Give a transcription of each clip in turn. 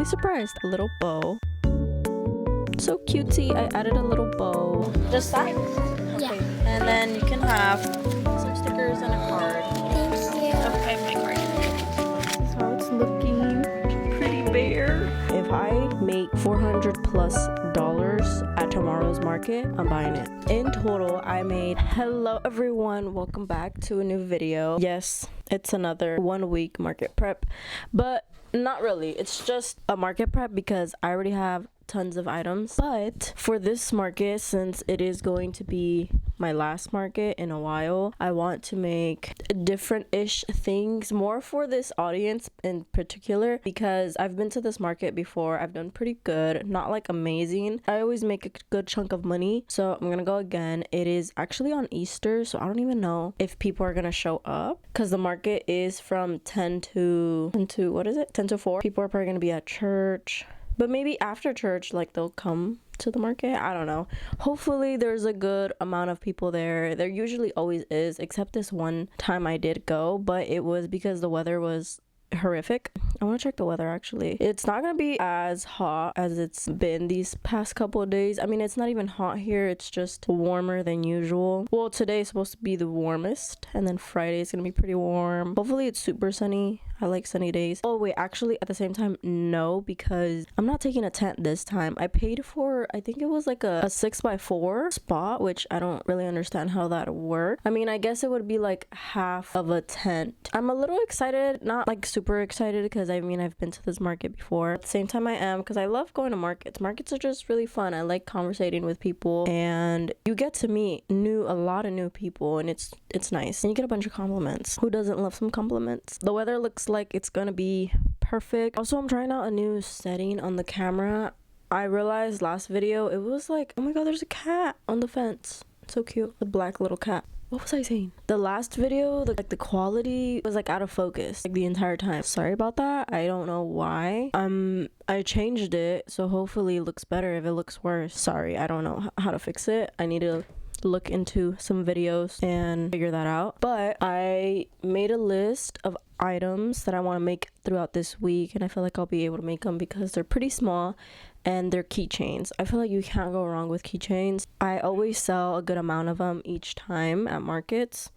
surprised. A little bow. So cutesy. I added a little bow. Just that? Yeah. Okay. And then you can have some stickers and a card. Thank you. Okay, my card. This is how it's looking. Pretty bear. If I make $400 plus at tomorrow's market, I'm buying it. In total, I made... Hello everyone, welcome back to a new video. Yes, it's another 1 week market prep, but not really. It's just a market prep because I already have tons of items. But for this market, since it is going to be my last market in a while, I want to make different-ish things more for this audience in particular, because I've been to this market before. I've done pretty good, not like amazing. I always make a good chunk of money, so I'm gonna go again. It is actually on Easter, so I don't even know if people are gonna show up, because the market is from 10 to what is it, 10 to 4. People are probably gonna be at church, but maybe after church, like, they'll come to the market. I don't know. Hopefully there's a good amount of people there. There usually always is, except this one time I did go, but it was because the weather was horrific. I want to check the weather actually. It's not gonna be as hot as it's been these past couple of days. I mean, it's not even hot here, it's just warmer than usual. Well, today is supposed to be the warmest, and then Friday is gonna be pretty warm. Hopefully it's super sunny. I like sunny days. Oh wait, actually at the same time, no, because I'm not taking a tent this time. I paid for, I think it was like a 6x4 spot, which I don't really understand how that worked. I mean, I guess it would be like half of a tent. I'm a little excited, not like super excited, because I mean, I've been to this market before. At the same time, I am, because I love going to markets. Markets are just really fun. I like conversating with people, and you get to meet a lot of new people, and it's nice, and you get a bunch of compliments. Who doesn't love some compliments? The weather looks like it's gonna be perfect. Also, I'm trying out a new setting on the camera. I realized last video it was like, oh my god, there's a cat on the fence. It's so cute, a black little cat. What was I saying? The last video, the quality was like out of focus like the entire time. Sorry about that. I don't know why. I changed it, so hopefully it looks better. If it looks worse, sorry, I don't know how to fix it. I need to look into some videos and figure that out. But I made a list of items that I want to make throughout this week, and I feel like I'll be able to make them because they're pretty small and they're keychains. I feel like you can't go wrong with keychains. I always sell a good amount of them each time at markets,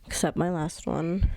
except my last one.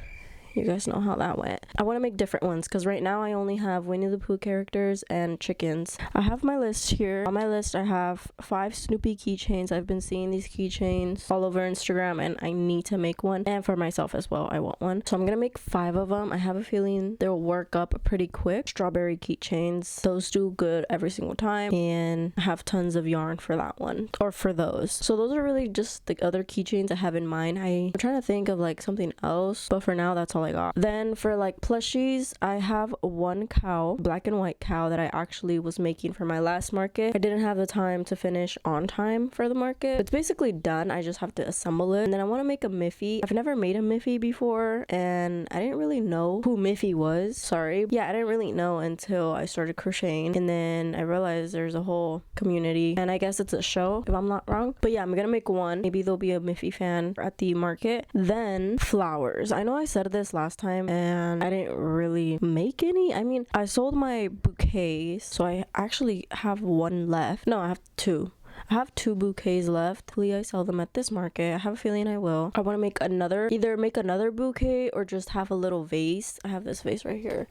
You guys know how that went. I want to make different ones because right now I only have Winnie the Pooh characters and chickens. I have my list here. On my list I have 5 Snoopy keychains. I've been seeing these keychains all over Instagram and I need to make one, and for myself as well, I want one. So I'm gonna make 5 of them. I have a feeling they'll work up pretty quick. Strawberry keychains, those do good every single time, and I have tons of yarn for that one, or for those. So those are really just the other keychains I have in mind. I'm trying to think of like something else, but for now that's all I got. Then for like plushies, I have one cow, black and white cow, that I actually was making for my last market. I didn't have the time to finish on time for the market. It's basically done. I just have to assemble it. And then I want to make a Miffy. I've never made a Miffy before, and I didn't really know who Miffy was. Sorry. Yeah, I didn't really know until I started crocheting, and then I realized there's a whole community, and I guess it's a show if I'm not wrong. But yeah, I'm gonna make one. Maybe there'll be a Miffy fan at the market. Then flowers. I know I said this last time and I didn't really make any. I mean, I sold my bouquets, so I actually have one left. No, I have 2. I have 2 bouquets left. Hopefully I sell them at this market. I have a feeling I will. I want to make either make another bouquet or just have a little vase. I have this vase right here.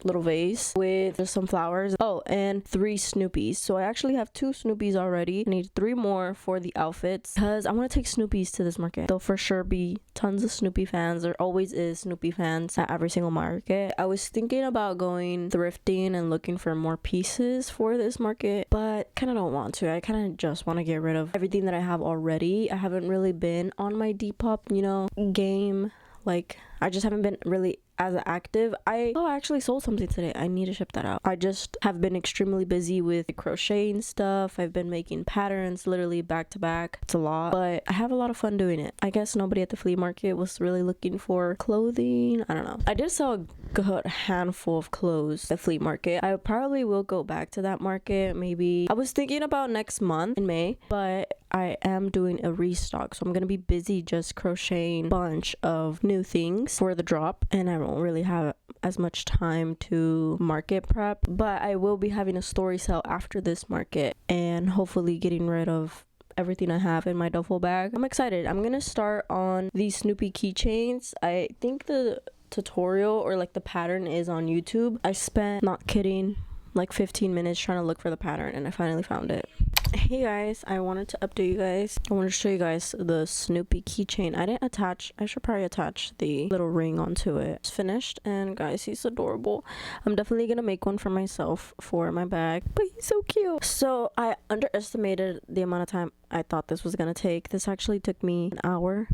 Little vase with just some flowers. Oh, and 3 Snoopies. So I actually have 2 Snoopies already. I need 3 more for the outfits because I want to take Snoopies to this market. There'll for sure be tons of Snoopy fans. There always is Snoopy fans at every single market. I was thinking about going thrifting and looking for more pieces for this market, but kind of don't want to. I kind of just want to get rid of everything that I have already. I haven't really been on my Depop, game. Like, I just haven't been really as active. I actually sold something today. I need to ship that out. I just have been extremely busy with crocheting stuff. I've been making patterns literally back to back. It's a lot, but I have a lot of fun doing it. I guess nobody at the flea market was really looking for clothing. I don't know. I did sell a good handful of clothes at the flea market. I probably will go back to that market. Maybe I was thinking about next month in May, but I am doing a restock, so I'm gonna be busy just crocheting a bunch of new things for the drop, and I won't really have as much time to market prep, but I will be having a story sale after this market and hopefully getting rid of everything I have in my duffel bag. I'm excited. I'm gonna start on these Snoopy keychains. I think the tutorial or like the pattern is on YouTube. I spent, not kidding, like 15 minutes trying to look for the pattern and I finally found it. Hey guys, I wanted to update you guys. I wanted to show you guys the Snoopy keychain. I should probably attach the little ring onto it. It's finished and guys, he's adorable. I'm definitely gonna make one for myself for my bag, but he's so cute. So I underestimated the amount of time I thought this was gonna take. This actually took me an hour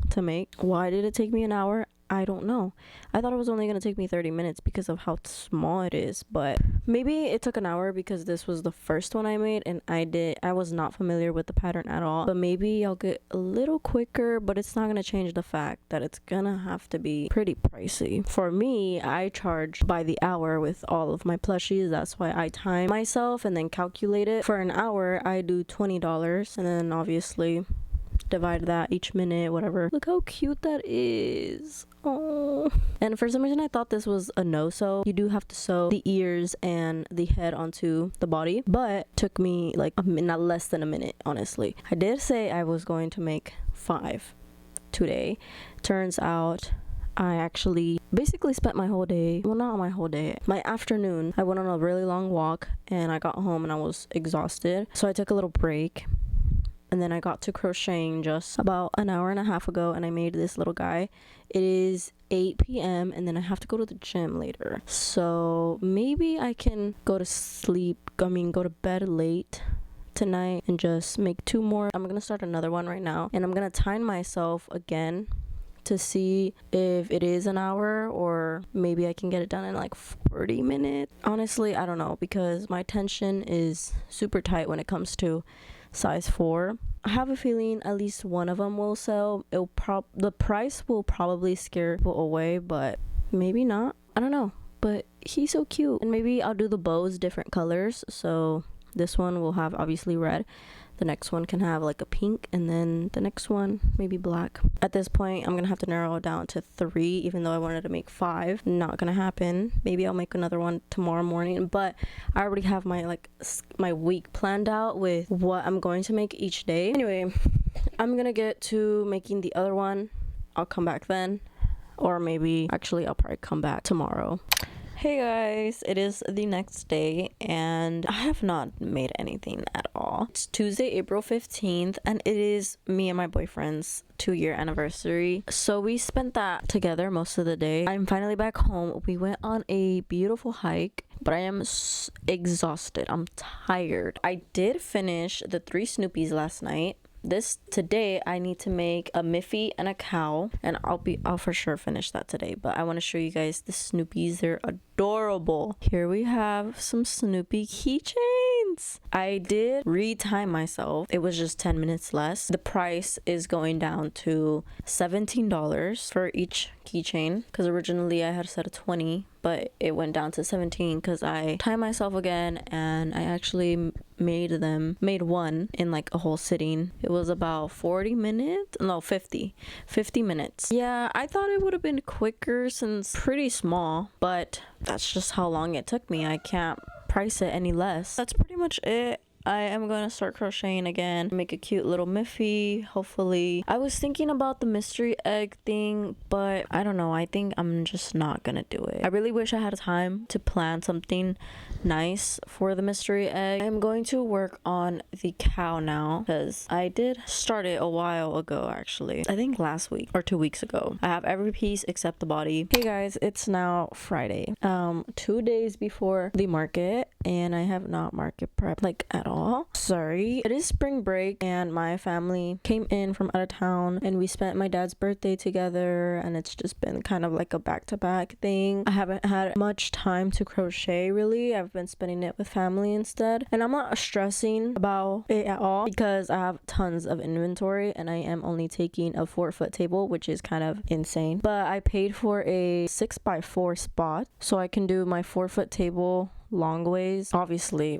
to make. Why did it take me an hour? I don't know. I thought it was only going to take me 30 minutes because of how small it is, but maybe it took an hour because this was the first one I made and I was not familiar with the pattern at all. But maybe I'll get a little quicker, but it's not going to change the fact that it's going to have to be pretty pricey. For me, I charge by the hour with all of my plushies. That's why I time myself and then calculate it. For an hour, I do $20 and then obviously divide that each minute, whatever. Look how cute that is. Oh, and for some reason I thought this was a no-sew. You do have to sew the ears and the head onto the body, but took me like not less than a minute, honestly. I did say I was going to make 5 today. Turns out I actually basically spent my whole day, well, not my whole day, my afternoon. I went on a really long walk and I got home and I was exhausted, so I took a little break. And then I got to crocheting just about an hour and a half ago and I made this little guy. It is 8 p.m. and then I have to go to the gym later. So maybe I can go to bed late tonight and just make 2 more. I'm going to start another one right now and I'm going to time myself again to see if it is an hour or maybe I can get it done in like 40 minutes. Honestly, I don't know because my attention is super tight when it comes to size 4. I have a feeling at least one of them will sell. The price will probably scare people away, but maybe not. I don't know, but he's so cute. And maybe I'll do the bows different colors. So this one will have obviously red. The next one can have like a pink, and then the next one maybe black. At this point, I'm gonna have to narrow it down to 3, even though I wanted to make 5. Not gonna happen. Maybe I'll make another one tomorrow morning, but I already have my week planned out with what I'm going to make each day. Anyway, I'm gonna get to making the other one. I'll come back then, or maybe actually I'll probably come back tomorrow. Hey guys, it is the next day and I have not made anything at all. It's Tuesday, April 15th, and it is me and my boyfriend's 2-year anniversary. So we spent that together most of the day. I'm finally back home. We went on a beautiful hike, but I am exhausted. I'm tired. I did finish the 3 Snoopies last night. Today I need to make a Miffy and a cow, and I'll for sure finish that today. But I want to show you guys the Snoopies. They're adorable. Here we have some Snoopy keychains. I did retime myself. It was just 10 minutes less. The price is going down to $17 for each keychain because originally I had set a 20, but it went down to 17 because I timed myself again and I actually made one in like a whole sitting. It was about 50 minutes. Yeah, I thought it would have been quicker since pretty small, but that's just how long it took me. I can't price it any less. That's pretty much it. I am going to start crocheting again, make a cute little Miffy, hopefully. I was thinking about the mystery egg thing, but I don't know. I think I'm just not going to do it. I really wish I had time to plan something nice for the mystery egg. I'm going to work on the cow now because I did start it a while ago, actually. I think last week or 2 weeks ago. I have every piece except the body. Hey guys, it's now Friday. 2 days before the market, and I have not market prepped like at all. Sorry. It is spring break and my family came in from out of town and we spent my dad's birthday together, and it's just been kind of like a back-to-back thing. I haven't had much time to crochet really. I've been spending it with family instead, and I'm not stressing about it at all because I have tons of inventory and I am only taking a 4-foot table, which is kind of insane. But I paid for a 6x4 spot so I can do my 4-foot table long ways, obviously,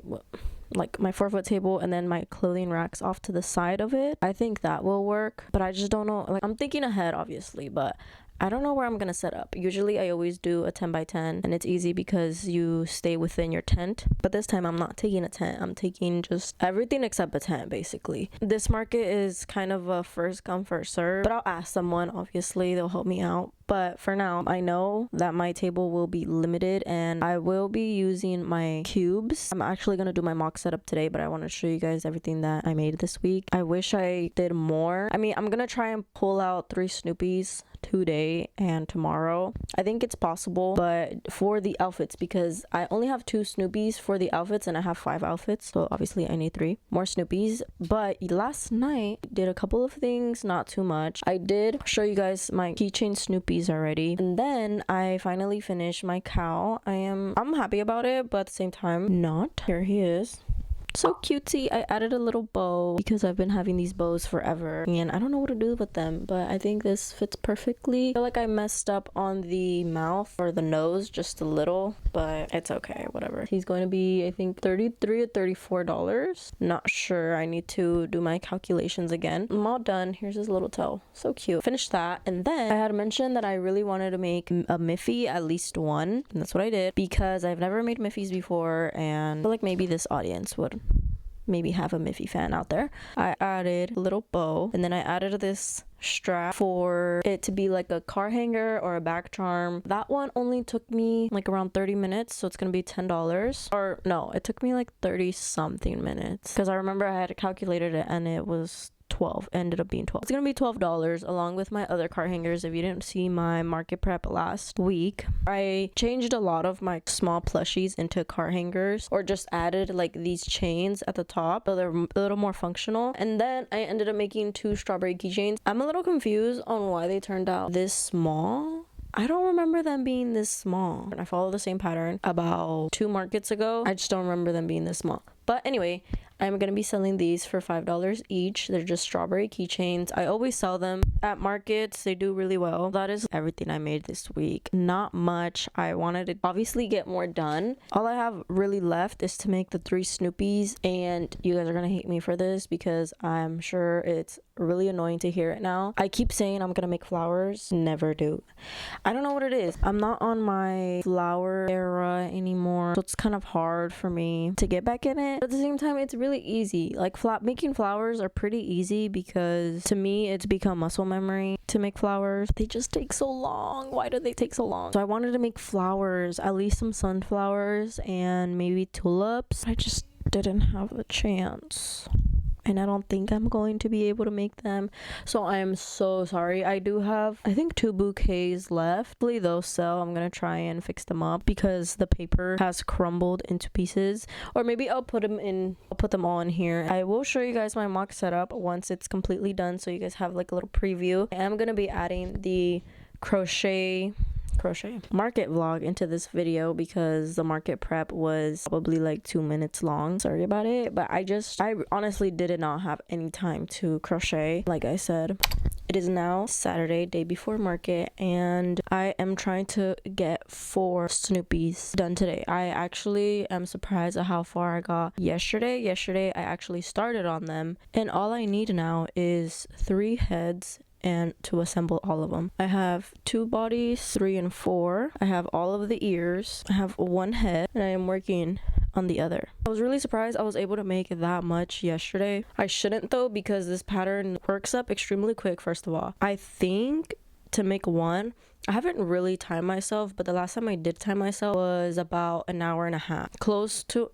like my 4-foot table and then my clothing racks off to the side of it. I think that will work, but I just don't know. Like, I'm thinking ahead obviously, but I don't know where I'm gonna set up. Usually I always do a 10 by 10 and it's easy because you stay within your tent. But this time I'm not taking a tent. I'm taking just everything except a tent basically. This market is kind of a first come first serve, but I'll ask someone. Obviously they'll help me out. But for now, I know that my table will be limited and I will be using my cubes. I'm actually going to do my mock setup today, but I want to show you guys everything that I made this week. I wish I did more. I mean, I'm going to try and pull out 3 Snoopies today and tomorrow. I think it's possible, but for the outfits, because I only have 2 Snoopies for the outfits and I have 5 outfits, so obviously I need 3 more Snoopies. But last night did a couple of things, not too much. I did show you guys my keychain Snoopy already, and then I finally finished my cow. I'm happy about it, but at the same time not. Here he is. So cutesy. I added a little bow because I've been having these bows forever and I don't know what to do with them, but I think this fits perfectly. I feel like I messed up on the mouth or the nose just a little, but it's okay, whatever. He's going to be, I think, $33 or $34. Not sure. I need to do my calculations again. I'm all done. Here's his little toe. So cute. Finished that, and then I had mentioned that I really wanted to make a Miffy, at least one, and that's what I did because I've never made Miffys before and I feel like maybe this audience would maybe have a Miffy fan out there. I added a little bow and then I added this strap for it to be like a car hanger or a back charm. That one only took me like around 30 minutes, so it's gonna be $10. Or no, it took me like 30 something minutes because I remember I had calculated it and it was 12, ended up being 12. It's gonna be $12 along with my other car hangers. If you didn't see my market prep last week, I changed a lot of my small plushies into car hangers or just added like these chains at the top so they're a little more functional. And then I ended up making 2 strawberry keychains. I'm a little confused on why they turned out this small. I don't remember them being this small. I follow the same pattern about 2 markets ago. I just don't remember them being this small. But anyway, I'm going to be selling these for $5 each. They're just strawberry keychains. I always sell them at markets. They do really well. That is everything I made this week. Not much. I wanted to obviously get more done. All I have really left is to make the 3 Snoopies, and you guys are going to hate me for this because I'm sure it's really annoying to hear it now. I keep saying I'm gonna make flowers, never do. I don't know what it is. I'm not on my flower era anymore, so it's kind of hard for me to get back in it. But at the same time, it's really easy. Like making flowers are pretty easy because to me it's become muscle memory to make flowers. They just take so long. Why do they take so long? So I wanted to make flowers, at least some sunflowers and maybe tulips. I just didn't have the chance. And I don't think I'm going to be able to make them, so I am so sorry. I do have, I think, 2 bouquets left. Hopefully those sell. I'm gonna try and fix them up because the paper has crumbled into pieces, or maybe I'll put them all in here. I will show you guys my mock setup once it's completely done, so you guys have like a little preview. I am gonna be adding the crochet market vlog into this video because the market prep was probably like 2 minutes long. Sorry about it, but I honestly did not have any time to crochet. Like I said, it is now Saturday, day before market, and I am trying to get 4 Snoopies done today. I actually am surprised at how far I got yesterday. I actually started on them, and all I need now is 3 heads and to assemble all of them. I have 2 bodies, 3 and 4. I have all of the ears. I have 1 head, and I am working on the other. I was really surprised I was able to make that much yesterday. I shouldn't though, because this pattern works up extremely quick. First of all, I think to make 1, I haven't really timed myself, but the last time I did time myself was about an hour and a half, close to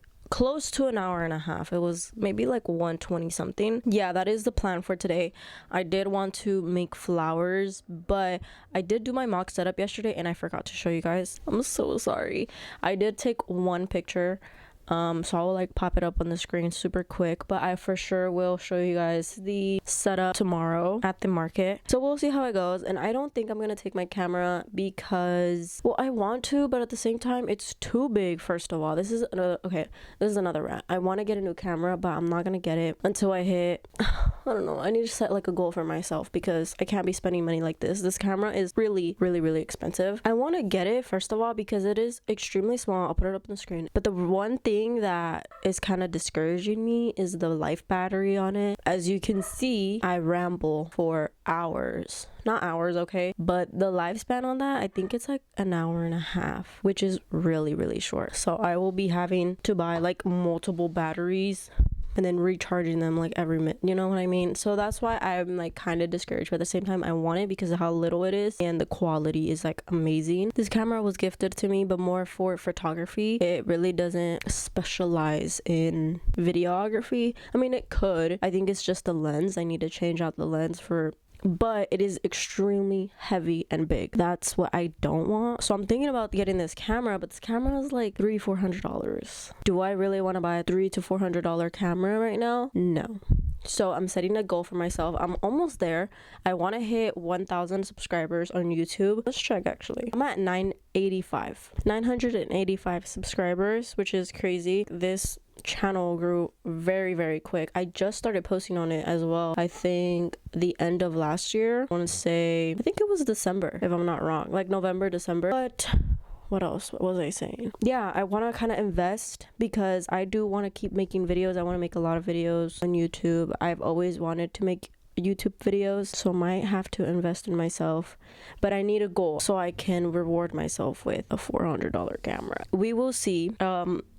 an hour and a half. It was maybe like 1:20 something. Yeah, that is the plan for today. I did want to make flowers, but I did do my mock setup yesterday and I forgot to show you guys. I'm so sorry. I did take 1 picture, so I'll like pop it up on the screen super quick, but I for sure will show you guys the setup tomorrow at the market. So we'll see how it goes, and I don't think I'm gonna take my camera because, well, I want to, but at the same time it's too big. First of all, this is another rant. I want to get a new camera, but I'm not gonna get it until I hit I don't know, I need to set like a goal for myself because I can't be spending money like this. This camera is really expensive. I want to get it first of all because it is extremely small. I'll put it up on the screen, but the one thing thing that is kind of discouraging me is the life battery on it. As you can see, I ramble for hours. Not hours, okay? But the lifespan on that, I think it's like an hour and a half, which is really, really short. So I will be having to buy like multiple batteries and then recharging them like every minute, you know what I mean? So that's why I'm like kind of discouraged, but at the same time I want it because of how little it is and the quality is like amazing. This camera was gifted to me, but more for photography. It really doesn't specialize in videography. I mean, it could. I think it's just the lens. I need to change out the lens but it is extremely heavy and big. That's what I don't want. So I'm thinking about getting this camera, but this camera is like $300-400. Do I really want to buy a $300 to $400 camera right now? No. So I'm setting a goal for myself. I'm almost there. I want to hit 1,000 subscribers on YouTube. Let's check actually. I'm at 985 subscribers, which is crazy. This channel grew very, very quick. I just started posting on it as well. I think the end of last year. I want to say, I think it was December, if I'm not wrong. Like November, December. But what else? What was I saying? Yeah, I want to kind of invest because I do want to keep making videos. I want to make a lot of videos on YouTube. I've always wanted to make YouTube videos, so I might have to invest in myself, but I need a goal so I can reward myself with a $400 camera. We will see.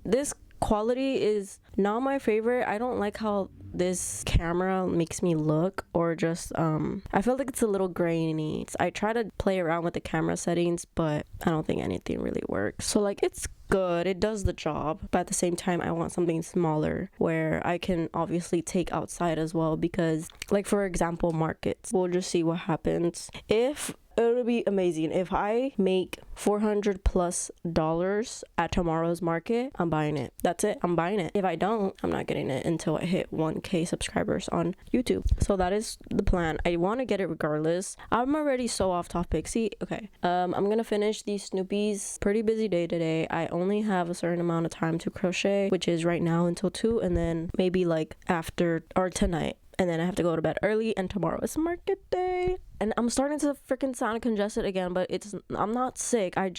This quality is not my favorite. I don't like how this camera makes me look, or just I feel like it's a little grainy. I try to play around with the camera settings, but I don't think anything really works. So like, it's good, it does the job, but at the same time I want something smaller where I can obviously take outside as well, because like, for example, markets, we'll just see what happens. If it would be amazing if I make $400+ at tomorrow's market, I'm buying it. That's it, I'm buying it. If I don't, I'm not getting it until I hit 1K subscribers on YouTube. So that is the plan. I want to get it regardless. I'm already so off topic. See, okay, I'm gonna finish these Snoopies. Pretty busy day today. I only have a certain amount of time to crochet, which is right now until 2, and then maybe like after or tonight, and then I have to go to bed early, and tomorrow is market day. And I'm starting to freaking sound congested again, but I'm not sick. I'm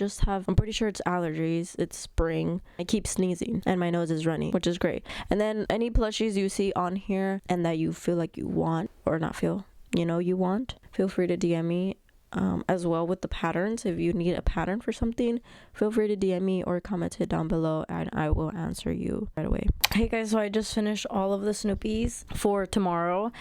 pretty sure it's allergies. It's spring. I keep sneezing and my nose is running, which is great. And then any plushies you see on here and that you feel like you want, or not feel, you want, feel free to DM me. As well with the patterns. If you need a pattern for something, feel free to DM me or comment it down below and I will answer you right away. Hey guys, so I just finished all of the Snoopies for tomorrow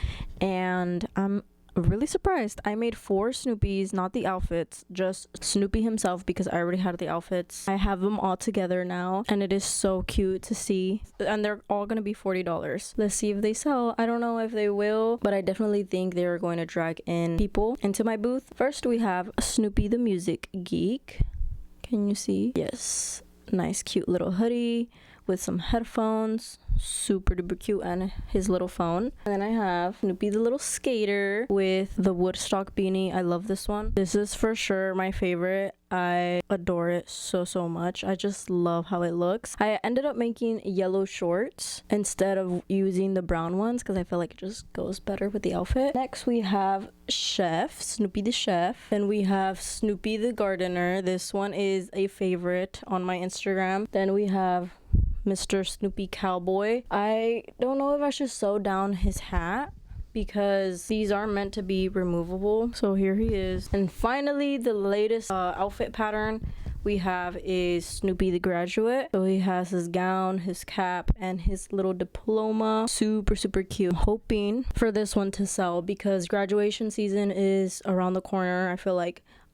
and I'm really surprised. I made 4 Snoopies, not the outfits, just Snoopy himself, because I already had the outfits. I have them all together now and it is so cute to see, and they're all gonna be $40. Let's see if they sell. I don't know if they will, but I definitely think they're going to drag in people into my booth. First we have Snoopy the Music Geek. Can you see? Yes, nice cute little hoodie with some headphones, super duper cute, and his little phone. And then I have Snoopy the Little Skater with the Woodstock beanie. I love this one. This is for sure my favorite. I adore it so much. I just love how it looks. I ended up making yellow shorts instead of using the brown ones because I feel like it just goes better with the outfit. Next we have Chef, Snoopy the Chef. Then we have Snoopy the Gardener. This one is a favorite on my Instagram. Then we have Mr. Snoopy Cowboy. I don't know if I should sew down his hat because these are meant to be removable. So here he is. And finally, the latest outfit pattern we have is Snoopy the Graduate. So he has his gown, his cap, and his little diploma. Super cute. I'm hoping for this one to sell because graduation season is around the corner.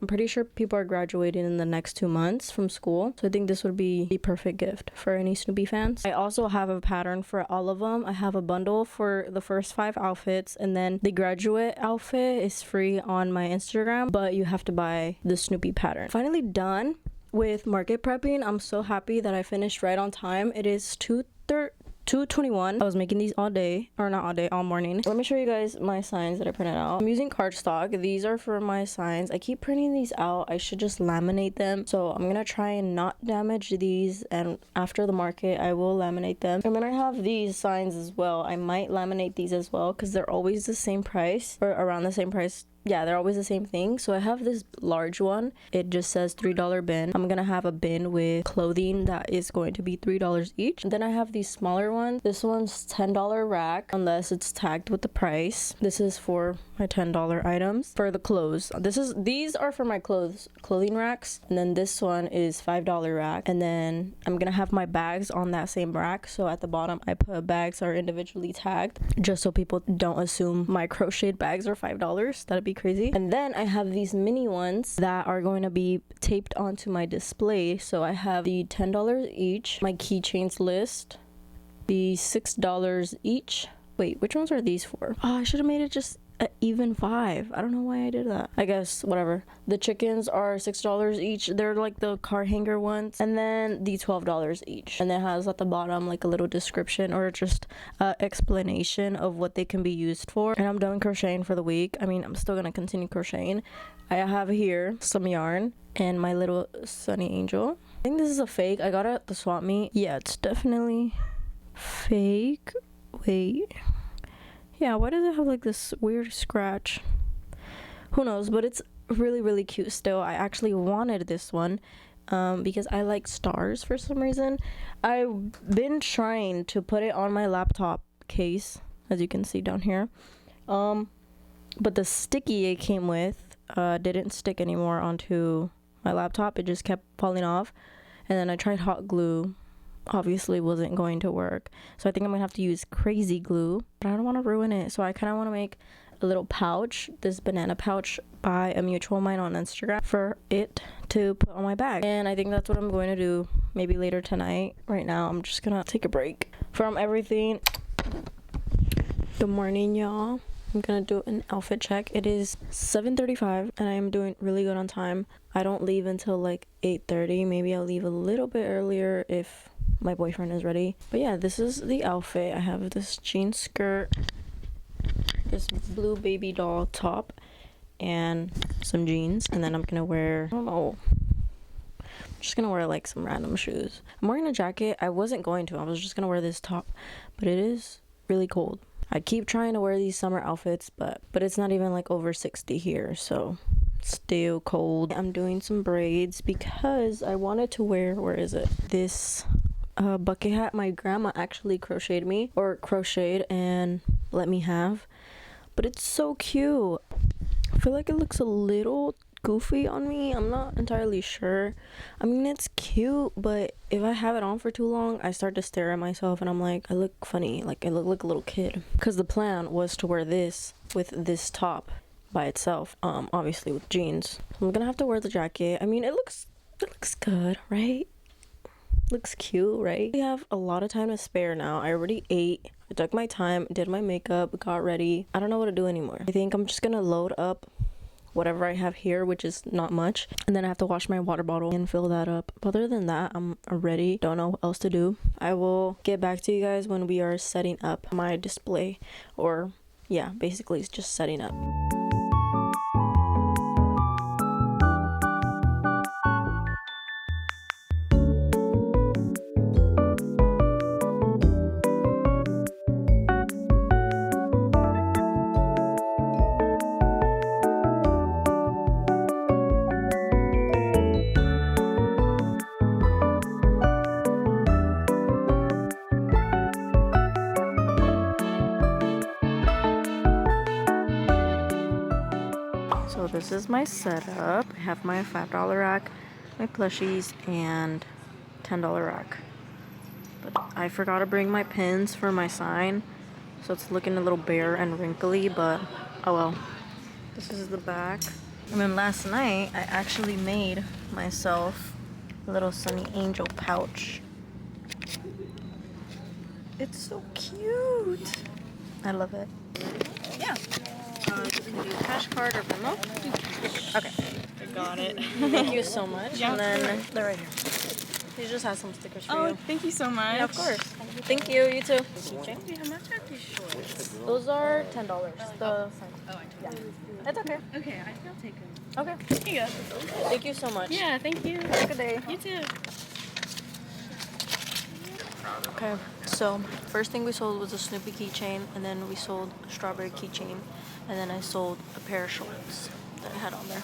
I'm pretty sure people are graduating in the next 2 months from school. So I think this would be the perfect gift for any Snoopy fans. I also have a pattern for all of them. I have a bundle for the first 5 outfits, and then the graduate outfit is free on my Instagram, but you have to buy the Snoopy pattern. Finally done with market prepping. I'm so happy that I finished right on time. It is 2:21. I was making these all day, or not all day, all morning. Let me show you guys my signs that I printed out. I'm using cardstock. These are for my signs. I keep printing these out. I should just laminate them. So I'm gonna try and not damage these, and after the market I will laminate them. And then I have these signs as well. I might laminate these as well because they're always the same price, or around the same price yeah, they're always the same thing. So I have this large one. It just says $3 bin. I'm gonna have a bin with clothing that is going to be $3 each. And then I have these smaller ones. This one's $10 rack unless it's tagged with the price. This is for my $10 items. For the clothes, these are for my clothing racks. And then this one is $5 rack. And then I'm gonna have my bags on that same rack. So at the bottom I put bags are individually tagged, just so people don't assume my crocheted bags are $5. That'd be crazy. And then I have these mini ones that are going to be taped onto my display. So I have the $10 each, my keychains list, the $6 each. Wait, which ones are these for? Oh, I should have made it just even 5. I don't know why I did that. I guess whatever. The chickens are $6 each. They're like the car hanger ones. And then the $12 each. And it has at the bottom like a little description or just explanation of what they can be used for. And I'm done crocheting for the week. I mean, I'm still gonna continue crocheting. I have here some yarn and my little sunny angel. I think this is a fake. I got it at the swap meet. Yeah, it's definitely fake. Wait. Yeah, why does it have like this weird scratch? Who knows, but it's really, really cute still. I actually wanted this one because I like stars for some reason. I've been trying to put it on my laptop case, as you can see down here. But the sticky it came with didn't stick anymore onto my laptop. It just kept falling off. And then I tried hot glue. Obviously wasn't going to work, so I think I'm gonna have to use crazy glue, but I don't want to ruin it, so I kind of want to make a little pouch, this banana pouch by a mutual of mine on Instagram, for it to put on my bag. And I think that's what I'm going to do maybe later tonight. Right now I'm just gonna take a break from everything. Good morning, y'all. I'm gonna do an outfit check. It is 7:35 and I am doing really good on time. I don't leave until like 8:30. Maybe I'll leave a little bit earlier if my boyfriend is ready. But yeah, this is the outfit. I have this jean skirt, this blue baby doll top, and some jeans. And then I'm gonna wear, I don't know, I'm just gonna wear like some random shoes. I'm wearing a jacket. I wasn't going to. I was just gonna wear this top, but it is really cold. I keep trying to wear these summer outfits, but it's not even like over 60 here, so still cold. I'm doing some braids because I wanted to wear, where is it? This bucket hat my grandma actually crocheted and let me have, but it's so cute. I feel like it looks a little goofy on me. I'm not entirely sure. I mean, it's cute, but if I have it on for too long, I start to stare at myself and I'm like, I look funny, like I look like a little kid. Because the plan was to wear this with this top by itself, obviously with jeans. I'm gonna have to wear the jacket. I mean, it looks good, right? Looks cute, right? We have a lot of time to spare now. I already ate. I took my time, did my makeup, got ready. I don't know what to do anymore. I think I'm just gonna load up whatever I have here, which is not much, and then I have to wash my water bottle and fill that up. But other than that, I'm ready. Don't know what else to do. I will get back to you guys when we are setting up my display, or yeah, basically it's just setting up. So this is my setup. I have my $5 rack, my plushies, and $10 rack. But I forgot to bring my pins for my sign, so it's looking a little bare and wrinkly, but oh well. This is the back. And then last night, I actually made myself a little sunny angel pouch. It's so cute. I love it. Yeah. You can do cash card or Venmo. Okay. I got it. Thank you so much. Yeah, and then they're right here. He just has some stickers for you. Oh, thank you so much. Yeah, of course. Thank you. You too. How much are these shorts? Those are $10. The yeah. It's okay. Okay, I think I'll take them. Okay. Here you go. Thank you so much. Yeah, thank you. Have a good day. You too. Okay, so first thing we sold was a Snoopy keychain, and then we sold a strawberry keychain. And then I sold a pair of shorts that I had on there.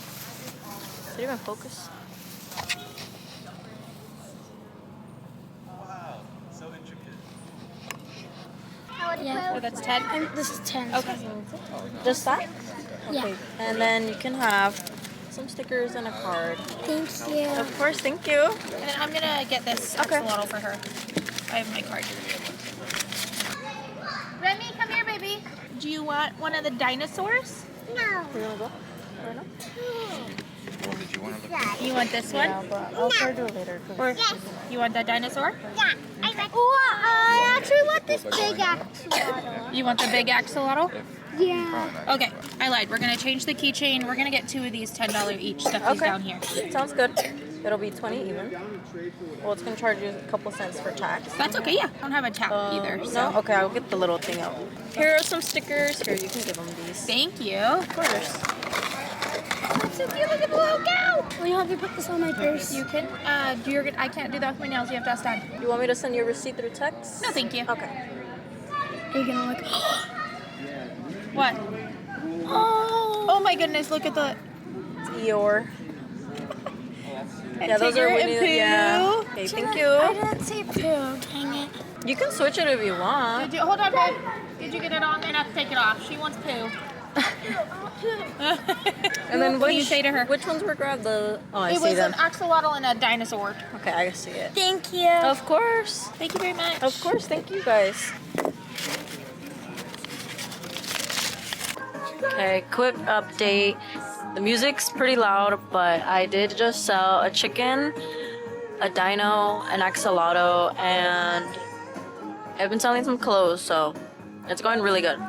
Did it even focus? Wow, so intricate. Yeah. Oh, that's 10? This is 10. Okay. Just that? Yeah. Okay. And then you can have some stickers and a card. Thank you. Of course, thank you. And then I'm gonna get this Okay. axolotl for her. I have my card. Remy, come here, baby. Do you want one of the dinosaurs? No. You wanna go? Right now? Or did you want to look? You want this one? Yeah, but I'll charge you later. Or you want that dinosaur? Yeah. I actually want this big axolotl. You want the big axolotl? Yeah. Okay, I lied. We're gonna change the keychain. We're gonna get 2 of these $10 each. Stuff these Okay. down here. Sounds good. It'll be 20 even. Well, it's gonna charge you a couple cents for tax. That's okay. Yeah, I don't have a tap either. So No? Okay, I'll get the little thing out. Here are some stickers. Here, you can give them these. thank you. Of course. That's so cute. Look at the little cow. Will you have to put this on my purse? You can. I can't do that with my nails. You have to ask Dad. You want me to send you a receipt through text? No, thank you. Okay. Are you gonna look? What? Oh. Oh my goodness! Look at the. Eeyore. Yeah, those Tigger are and Winnie. Pooh. Yeah. Okay, thank I you. didn't say poo. Dang it. You can switch it if you want. Did you hold on, babe? Did you get it on? Then have to take it off. She wants poo. And then What do you say to her? Which ones were grabbed? The I It see was them. an axolotl and a dinosaur. Okay, I see it. Thank you. Of course. Thank you very much. Of course. Thank you guys. Okay, quick update. The music's pretty loud, but I did just sell a chicken, a dino, an axolotl, and I've been selling some clothes, so it's going really good.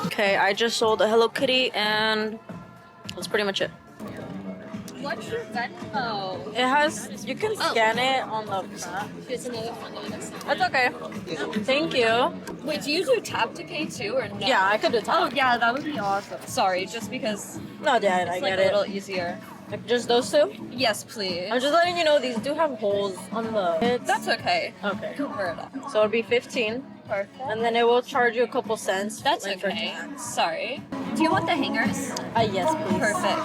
Okay, I just sold a Hello Kitty, and that's pretty much it. What's your Venmo? It has, you can scan it on the front. Here's another one on the side. That's okay. Thank you. Wait, do you do tap to pay too, or no? Yeah, I could do Oh that. yeah, that would be awesome. Sorry, just because No, Dad, I it's like get a it. little easier. Like, just those two? Yes, please. I'm just letting you know these do have holes on the. That's okay. Okay. Cover it up. So it'll be 15, Perfect. and then it will charge you a couple cents. That's like, for okay. tax. Sorry. Do you want the hangers? Yes, please. Perfect.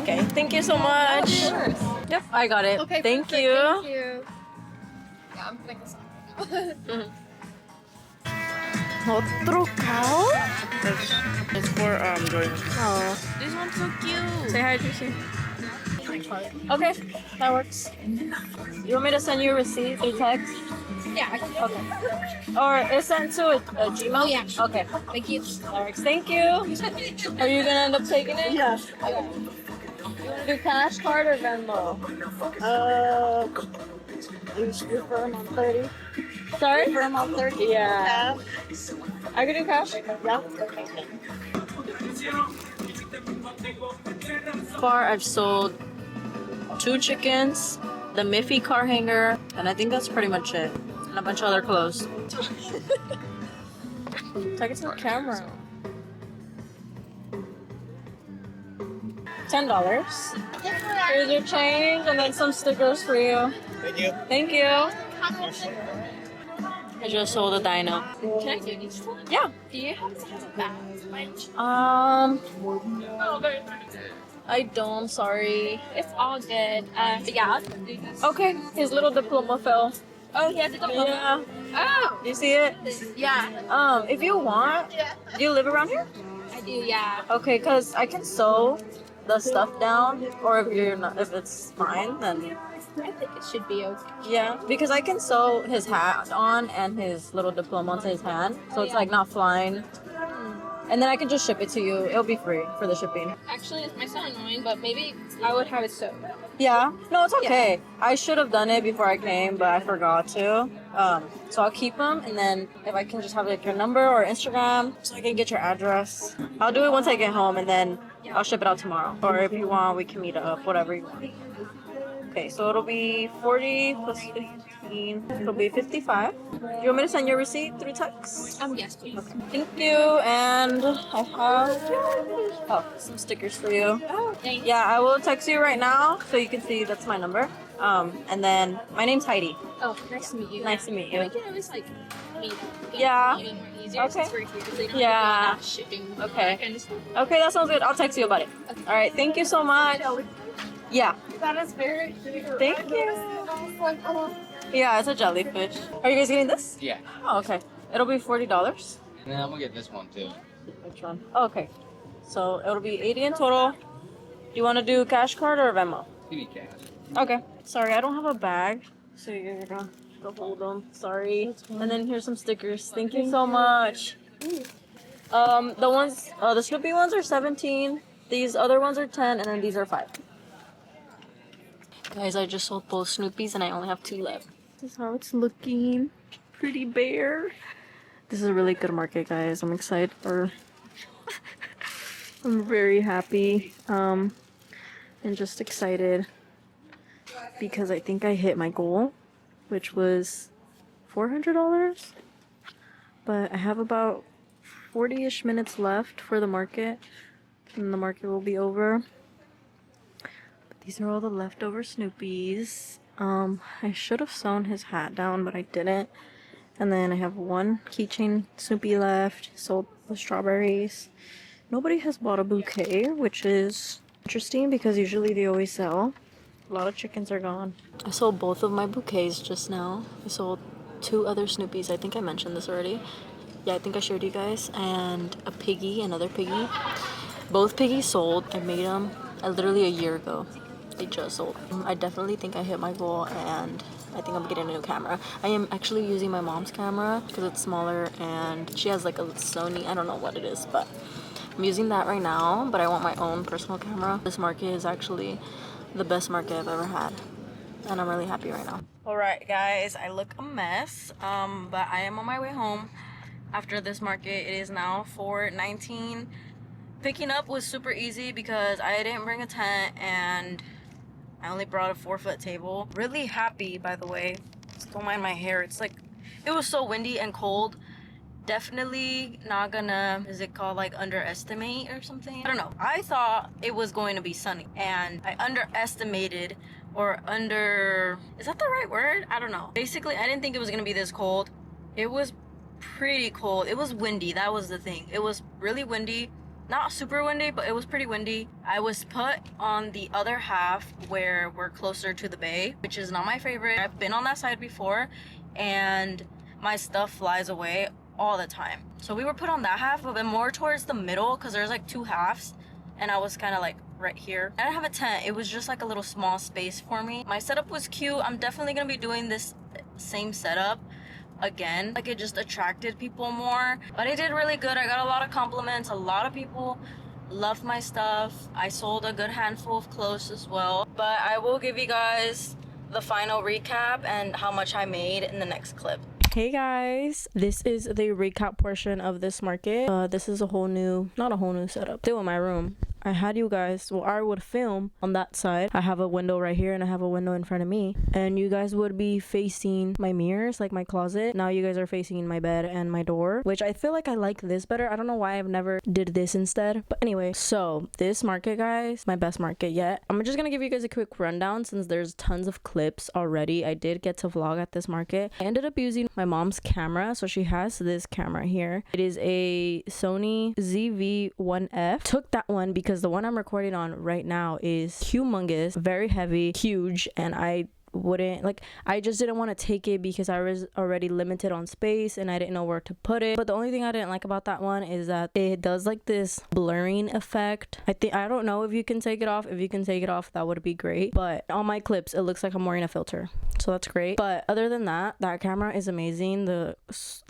Okay, thank you so much. Of course. Yep, I got it. Okay. Thank perfect. you. Thank you. Yeah, I'm putting this on. Otro cow? It's for Jordan. Oh. This one's so cute. Say hi, Juicy. Okay, that works. You want me to send you a receipt through text? Yeah, I can do Okay. Or it's sent to a Gmail? Oh, yeah. Okay. Thank you. That works. Thank you. Are you gonna end up taking it? Yes. You wanna do cash card or Venmo? You firm on 30. Sorry? Firm on 30. Yeah. I can do cash? Yeah. So far, I've sold 2 chickens, the Miffy car hanger, and I think that's pretty much it. And a bunch of other clothes. Take it to the camera. $10. Here's your change and then some stickers for you. Thank you. Thank you. I just sold a dino. Can I do these? Yeah. Do you have to have a bag? I don't, sorry. It's all good. But yeah, I'll do these. Okay, his little diploma fell. Oh, he has a diploma. Yeah. Oh. Do you see it? Yeah. If you want, do you live around here? I do. Yeah. Okay, cause I can sew the stuff down, or if you're not, if it's fine, then I think it should be okay. yeah. Because I can sew his hat on and his little diploma onto his hand, so it's like not flying. And then I can just ship it to you. It'll be free for the shipping. Actually, it might sound annoying, but maybe I would have it sewed. Yeah. No, it's okay. I should have done it before I came, but I forgot to. So I'll keep them, and then if I can just have like your number or Instagram, so I can get your address. I'll do it once I get home, and then I'll ship it out tomorrow. Or if you want, we can meet up. Whatever you want. Okay, so it'll be 40 plus 15. It'll be 55. Do you want me to send your receipt through text? Yes, please. Thank you, and I have some stickers for you. Oh, thank you. Yeah, I will text you right now so you can see that's my number. And then my name's Heidi. Oh, nice to meet you. Nice to meet Yeah, we you. can always like Yeah. Easier Okay. since we're here, 'cause they don't Yeah. have shipping. Okay. Kind of stuff. Okay, that sounds good. I'll text you about it. All right. Thank you so much. Yeah. That is very. Thank you. Yeah, it's a jellyfish. Are you guys getting this? Yeah. Oh, okay. It'll be $40. And then I'm gonna get this one too. Which one? Oh, okay. So it'll be 80 in total. Do you want to do cash card or Venmo? Give me cash. Okay. Sorry, I don't have a bag, so you're gonna have to hold them. Sorry. And then here's some stickers. Thank you so much. The Snoopy ones are 17. These other ones are 10, and then these are 5. Guys, I just sold both Snoopies, and I only have 2 left. This is how it's looking. Pretty bare. This is a really good market, guys. I'm excited for. I'm very happy. And just excited because I think I hit my goal, which was $400. But I have about 40-ish minutes left for the market, and the market will be over. But these are all the leftover Snoopies. I should have sewn his hat down, but I didn't. And then I have 1 keychain Snoopy left. Sold the strawberries. Nobody has bought a bouquet, which is interesting because usually they always sell. A lot of chickens are gone. I sold both of my bouquets just now. I sold 2 other Snoopies. I think I mentioned this already. Yeah, I think I showed you guys. And a piggy, another piggy. Both piggies sold. I made them literally a year ago. They just sold. I definitely think I hit my goal, and I think I'm getting a new camera. I am actually using my mom's camera because it's smaller and she has like a Sony. I don't know what it is, but I'm using that right now, but I want my own personal camera. This market is actually the best market I've ever had, and I'm really happy right now. Alright guys, I look a mess, but I am on my way home after this market. It is now 4:19. Picking up was super easy because I didn't bring a tent and I only brought a 4-foot table. Really happy, by the way. Don't mind my hair. It's like, it was so windy and cold. Definitely not gonna, is it called like underestimate or something? I don't know. I thought it was going to be sunny and I underestimated is that the right word? I don't know. Basically, I didn't think it was gonna be this cold. It was pretty cold. It was windy. That was the thing. It was really windy. Not super windy, but it was pretty windy. I was put on the other half where we're closer to the bay, which is not my favorite. I've been on that side before and my stuff flies away all the time. So we were put on that half, but more towards the middle because there's like 2 halves and I was kind of like right here. I didn't have a tent. It was just like a little small space for me. My setup was cute. I'm definitely gonna be doing this same setup again. Like, it just attracted people more, but I did really good. I got a lot of compliments. A lot of people loved my stuff. I sold a good handful of clothes as well, but I will give you guys the final recap and how much I made in the next clip. Hey guys, this is the recap portion of this market. This is not a whole new setup. Still in my room. I had you guys, well, I would film on that side. I have a window right here and I have a window in front of me, and you guys would be facing my mirrors, like my closet. Now you guys are facing my bed and my door, which I feel like I like this better. I don't know why I've never did this instead, but anyway, so this market, guys, my best market yet. I'm just gonna give you guys a quick rundown since there's tons of clips already. I did get to vlog at this market. I ended up using my mom's camera, so she has this camera here. It is a Sony ZV-1F. Took that one because the one I'm recording on right now is humongous, very heavy, huge, and I just didn't want to take it because I was already limited on space and I didn't know where to put it. But the only thing I didn't like about that one is that it does like this blurring effect. I don't know if you can take it off. If you can take it off, that would be great, but on my clips it looks like I'm wearing a filter, so that's great. But other than that, that camera is amazing. The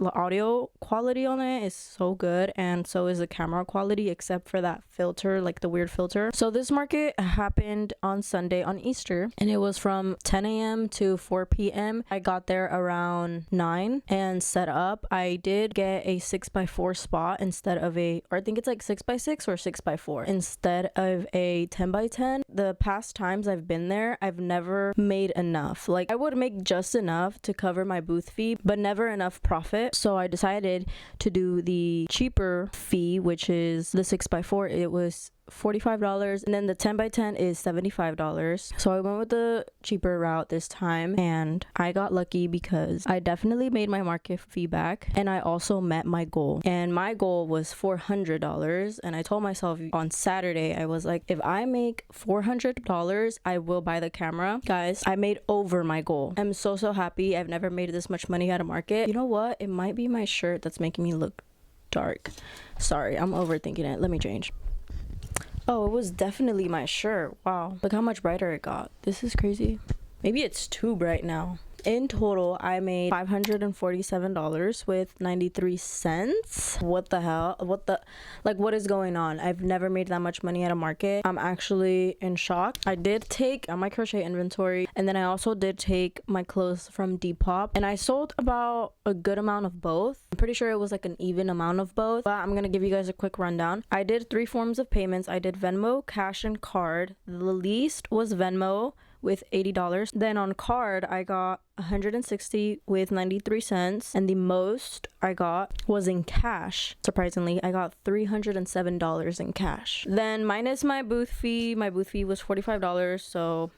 audio quality on it is so good, and so is the camera quality, except for that filter, like the weird filter. So this market happened on Sunday, on Easter, and it was from 10 a.m. to 4 p.m. I got there around 9 and set up. I did get a 6x4 spot instead of I think it's like 6x6 or 6x4 instead of a 10x10. the past times I've been there, I've never made enough. Like I would make just enough to cover my booth fee, but never enough profit. So I decided to do the cheaper fee, which is the 6x4. It was $45, and then the 10x10 is $75. So I went with the cheaper route this time, and I got lucky because I definitely made my market fee back, and I also met my goal. And my goal was $400, and I told myself on Saturday, I was like, if I make $400, I will buy the camera. Guys, I made over my goal. I'm so happy. I've never made this much money at a market. You know what? It might be my shirt that's making me look dark. Sorry, I'm overthinking it. Let me change. Oh, it was definitely my shirt. Wow. Look how much brighter it got. This is crazy. Maybe it's too bright now. In total, I made $547 with 93 cents. What the hell? What is going on? I've never made that much money at a market. I'm actually in shock. I did take my crochet inventory, and then I also did take my clothes from Depop, and I sold about a good amount of both. I'm pretty sure it was like an even amount of both, but I'm gonna give you guys a quick rundown. I did 3 forms of payments. I did Venmo, cash, and card. The least was Venmo with $80. Then on card, I got $160 with 93 cents, and the most I got was in cash. Surprisingly, I got $307 in cash. Then minus my booth fee was $45, so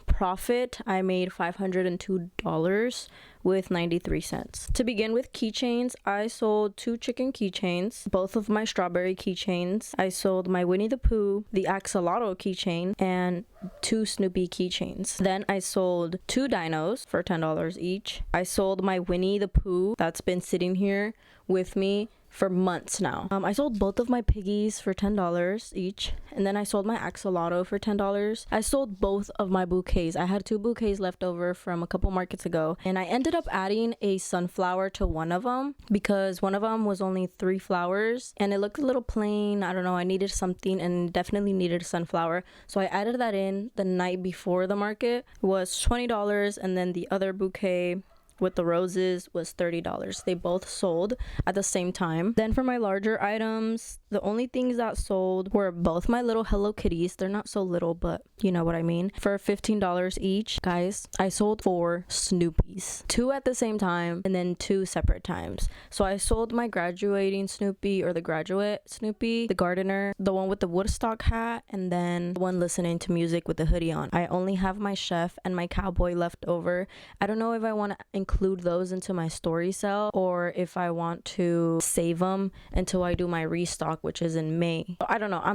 profit, I made $502 with 93 cents. To begin with keychains, I sold 2 chicken keychains, both of my strawberry keychains. I sold my Winnie the Pooh, the axolotl keychain, and 2 Snoopy keychains. Then I sold 2 dinos for $10 each. I sold my Winnie the Pooh that's been sitting here with me for months now. I sold both of my piggies for $10 each, and then I sold my axolotl for $10. I sold both of my bouquets. I had 2 bouquets left over from a couple markets ago, and I ended up adding a sunflower to one of them because one of them was only 3 flowers and it looked a little plain. I don't know, I needed something and definitely needed a sunflower, so I added that in the night before the market. It was $20, and then the other bouquet with the roses was $30. They both sold at the same time. Then for my larger items, the only things that sold were both my little Hello Kitties. They're not so little, but you know what I mean. For $15 each. Guys, I sold 4 Snoopies. 2 at the same time and then 2 separate times. So I sold my graduating Snoopy, or the graduate Snoopy, the gardener, the one with the Woodstock hat, and then the one listening to music with the hoodie on. I only have my chef and my cowboy left over. I don't know if I want to include those into my story sale or if I want to save them until I do my restock, which is in May. I don't know. I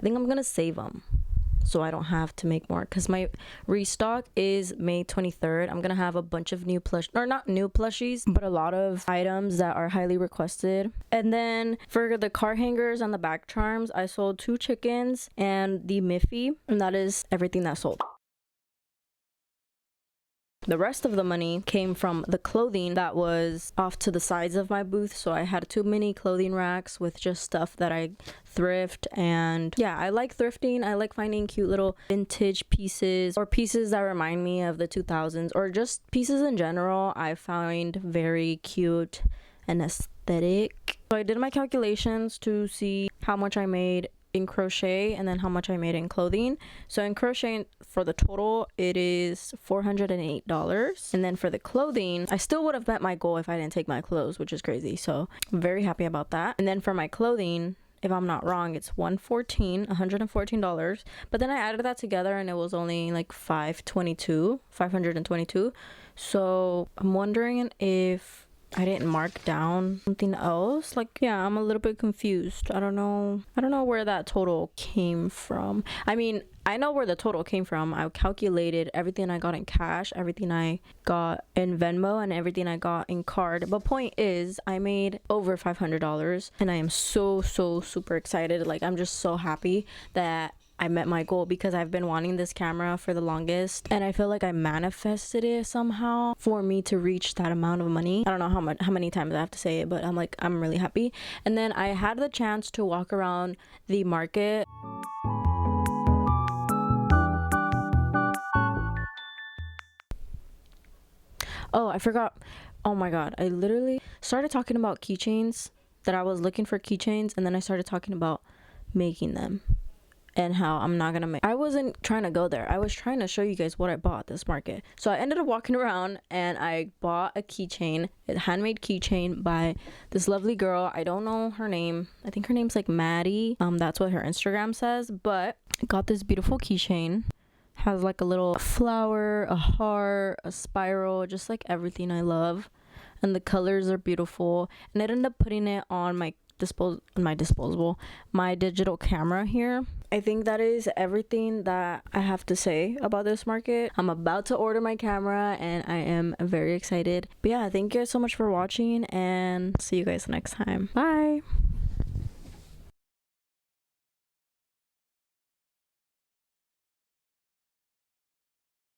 think I'm gonna save them so I don't have to make more, because my restock is May 23rd. I'm gonna have a bunch of not new plushies, but a lot of items that are highly requested. And then for the car hangers and the back charms, I sold 2 chickens and the Miffy, and that is everything that sold. The rest of the money came from the clothing that was off to the sides of my booth. So I had 2 mini clothing racks with just stuff that I thrift. And yeah, I like thrifting. I like finding cute little vintage pieces or pieces that remind me of the 2000s, or just pieces in general I find very cute and aesthetic. So I did my calculations to see how much I made in crochet and then how much I made in clothing. So in crochet, for the total, it is $408, and then for the clothing, I still would have met my goal if I didn't take my clothes, which is crazy. So I'm very happy about that. And then for my clothing, if I'm not wrong, it's $114, but then I added that together and it was only like $522. So I'm wondering if I didn't mark down something else. Like, yeah, I'm a little bit confused. I don't know where that total came from. I mean, I know where the total came from. I calculated everything I got in cash, everything I got in Venmo, and everything I got in card. But point is, I made over $500, and I am so super excited. Like, I'm just so happy that I met my goal, because I've been wanting this camera for the longest, and I feel like I manifested it somehow for me to reach that amount of money. I don't know how many times I have to say it, but I'm really happy. And then I had the chance to walk around the market. Oh, I forgot. Oh my god, I literally started talking about keychains, that I was looking for keychains, and then I started talking about making them. and how I'm not gonna make. I wasn't trying to go there. I was trying to show you guys what I bought at this market. So I ended up walking around and I bought a keychain, a handmade keychain by this lovely girl. I don't know her name. I think her name's like Maddie. That's what her Instagram says. But I got this beautiful keychain. Has like a little flower, a heart, a spiral, just like everything I love. And the colors are beautiful. And I ended up putting it on my digital camera here. I think that is everything that I have to say about this market. I'm about to order my camera and I am very excited. But yeah, thank you guys so much for watching and see you guys next time. Bye.